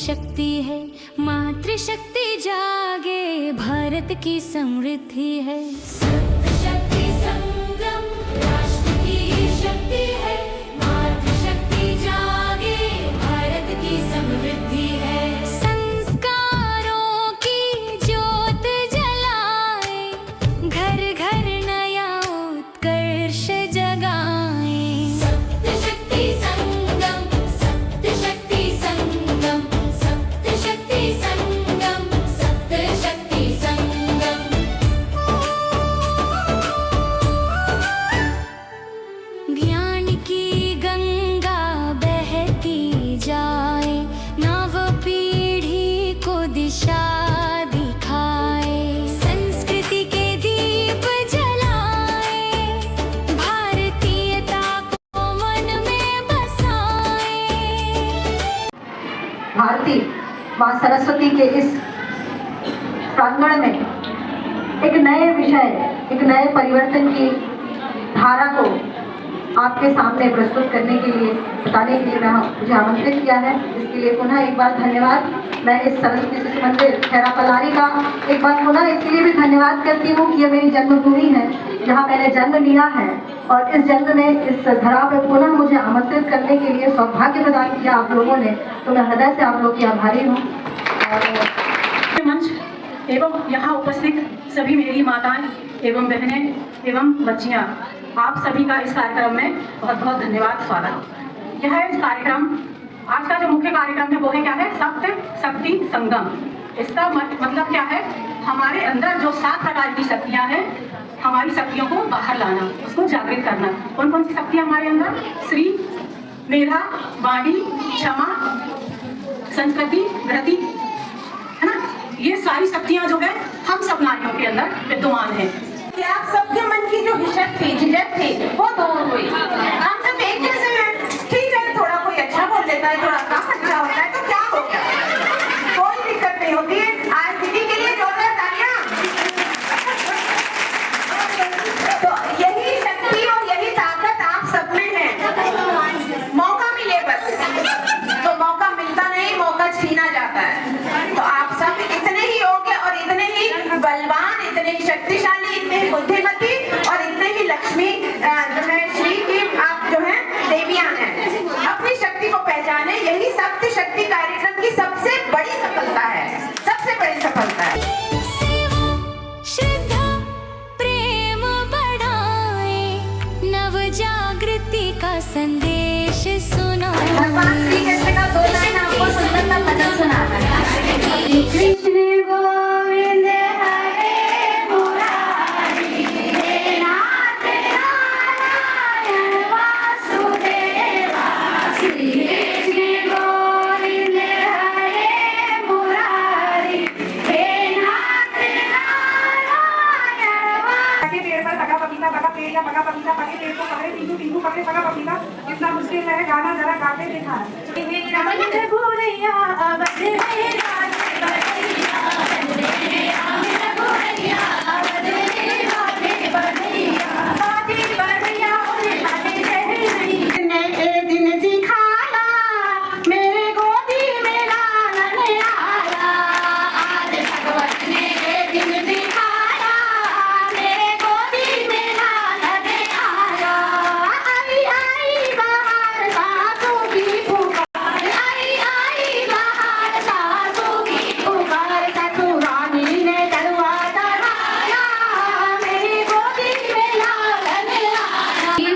शक्ति है, मातृशक्ति जागे, भारत की समृद्धि है। शक्ति संगम राष्ट्र की शक्ति है, मातृशक्ति जागे, भारत की समृद्धि है। संस्कारों की ज्योत जलाए, घर घर नया उत्कर्ष जगाए। सप्तशक्ति संगम, सप्तशक्ति संगम, सप्तशक्ति संगम, सप्तशक्ति संगम। ज्ञान की गंगा बहती जाए, नव पीढ़ी को दिशा दिखाए। संस्कृति के दीप जलाए, भारतीयता को मन में बसाए। भारती माँ सरस्वती के इस प्रांगण में एक नए विषय, एक नए परिवर्तन की धारा को आपके सामने प्रस्तुत करने के लिए, बताने के लिए मुझे आमंत्रित किया है। इसके लिए पुनः एक बार धन्यवाद। मैं इस सरस्वती शिशु मंदिर खैरा पलारी का एक बार पुनः इसके लिए भी धन्यवाद करती हूँ कि ये मेरी जन्मभूमि है, जहाँ मैंने जन्म लिया है, और इस जन्म में इस धरा पर पुनः मुझे आमंत्रित करने के लिए सौभाग्य प्रदान किया आप लोगों ने। तो मैं हृदय से आप लोग की आभारी हूँ। मंच एवं यहाँ उपस्थित सभी मेरी माताएं एवं बहनें एवं बच्चियाँ, आप सभी का इस कार्यक्रम में बहुत बहुत धन्यवाद। स्वागत। यह इस कार्यक्रम, आज का जो मुख्य कार्यक्रम है वो है क्या है? सप्त शक्ति संगम। इसका मतलब क्या है? हमारे अंदर जो 7 प्रकार की शक्तियाँ हैं, हमारी शक्तियों को बाहर लाना, उसको जागृत करना। कौन कौन सी शक्तियाँ हमारे अंदर? श्री, मेधा, वाणी, क्षमा, संस्कृति, धृति, है ना? ये सारी शक्तियाँ जो है हम सब नारियों के अंदर विद्यमान है। कि आप सबके मन की जो हिचक थी, झिझक थी, वो दूर हुई। हम सब एक जैसे हैं। ठीक है, थोड़ा कोई अच्छा बोल देता है, थोड़ा कम अच्छा होता है, तो क्या हो गया? कोई दिक्कत नहीं होती है। आज दीदी के लिए जोरदार तालियां। तो यही शक्ति और यही ताकत आप सब में है। मौका मिले बस, तो मौका मिलता नहीं, मौका छीना जाता है। तो आप सब इतने ही योग्य और इतने ही बलवान, इतने ही शक्तिशाली, इतने ही बुद्धिमती और इतने ही लक्ष्मी जो है श्री की आप जो है देवियां हैं। अपनी शक्ति को पहचाने, यही सप्त शक्ति कार्यक्रम की सबसे बड़ी सफलता है, सबसे बड़ी सफलता है। सेवा, श्रद्धा, प्रेम बढ़ाए, नव जागृति का संदेश सुनाए। भगवान श्री कृष्ण का 2 लाइन आपको सुंदर सा भजन सुनाता है। कृष्ण गोविंद हरे मुरारी, हे नाथ नारायण वासुदेवा। श्री कृष्ण गोविंद हरे मुरारी, हे नाथ नारायण वासुदेवा। पेड़ पर पका पपीता, पका पेड़ का पका पपीता, पके पेड़ को पकड़े टीनू, टीनू पकड़े पका पपीता। इतना मुश्किल है गाना, जरा गाते देखा है। रमन भूरिया अवध में राज बढ़ैया, रमन भूरिया अवध में राज बढ़ैया, बाजी बढ़ैया उन्हें आने रहे नहीं। नए दिन दिखाया, मेरे गोदी में लालन आया। आज भगवत ने दिन दिखाया, मेरे गोदी में लालन आया। आई आई बाहर सासू की पुकार, आई आई बाहर सासू की पुकार। ससुरानी ने दरवा चढ़ाया, मेरी गोदी में लालन आया।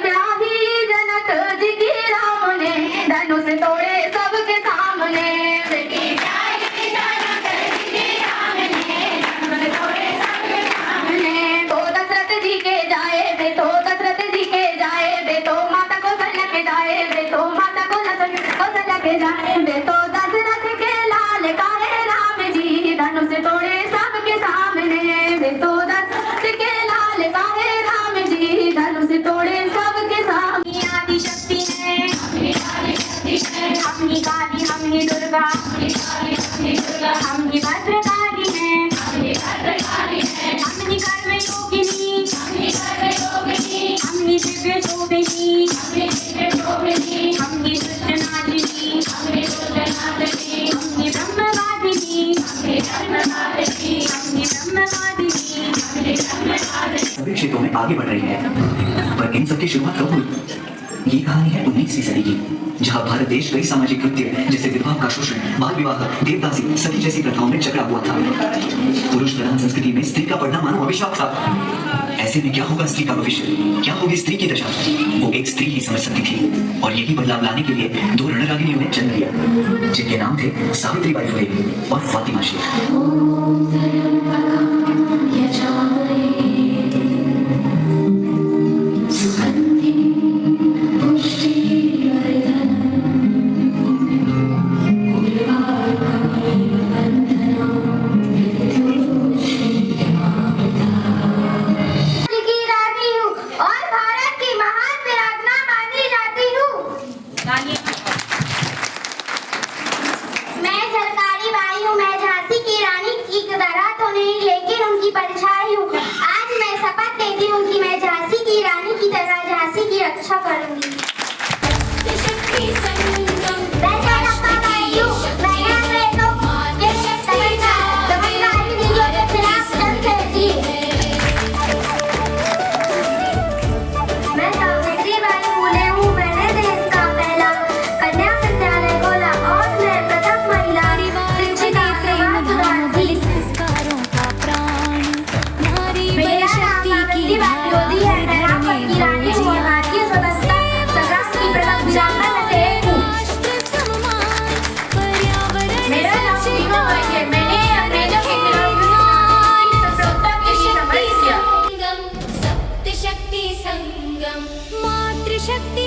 व्याधि जनक जी की राम ने धनुष तोड़े सबके सामने। व्याधि जनक जी की राम ने धनुष तोड़े सबके सामने। तो दशरथ जी के जाए बे, तो दशरथ जी के जाए बे, तो माता को सजा के जाए बे, तो माता को सजा के जाए बे। तो दशरथ के लाल काहे राम जी धनुष तोड़े सबके सामने बे। तो दशरथ के लाल काहे राम जी धनुष तोड़े सबके सामने। आदि शक्ति है, अपनी काली हमनी दुर्गा, हमनी भद्रकाली है, हमनी कर्म योगिनी, हमनी दिव्य शोभिनी, हमनी दुष्ट नाशिनी। सभी क्षेत्रों में आगे बढ़ रही है, पर इन सबकी शुरुआत कब हुई? ये कहानी है 19वीं सदी की, जहां भारत देश कई सामाजिक कृत्य जैसे विधवा का शोषण, बाल विवाह, देवदासी, सती जैसी प्रथाओं में जकड़ा हुआ था। पुरुष प्रधान संस्कृति में स्त्री का पढ़ना मानो अभिशाप था। ऐसे में क्या होगा स्त्री का भविष्य, क्या होगी स्त्री की दशा? वो एक स्त्री ही समझ सकती थी, और यही बदलाव लाने के लिए दो रणरागिनियों ने जन्म लिया, जिनके नाम थे सावित्रीबाई फुले और फातिमा शेख। की रानी हूँ और भारत की महान वीरांगना मानी जाती हूँ। मैं सरकारी बाई हूँ, मैं झांसी की रानी की तरह तो नहीं लेकिन उनकी परछाई हूँ। आज मैं शपथ लेती हूँ कि मैं झांसी की रानी की तरह झांसी की रक्षा करूँगी। शक्ति संगम मैं जयललिता बाई हूँ, मैंने अंग्रेजों के दमनकारी नीतियों के खिलाफ जंग लड़ी। मैं सावित्रीबाई फुले हूँ, मैंने देश का पहला कन्या विद्यालय खोला और मैं प्रथम महिला शिक्षिका बलि संस्कारों का प्राण नारी बल मेरा नाम शक्ति की सावित्रीबाई लोधी है। मैं रामपुर की रानी हूँ और भारतीय स्वतंत्रता संग्राम की प्रथम वीरांगना में से एक हूँ। राष्ट्र सम्मान पर्यावरण मेरा नाम मीनू बाई है, मैंने अंग्रेजों के खिलाफ समझौता के लिए समर किया। संगम सप्त शक्ति संगम मातृशक्ति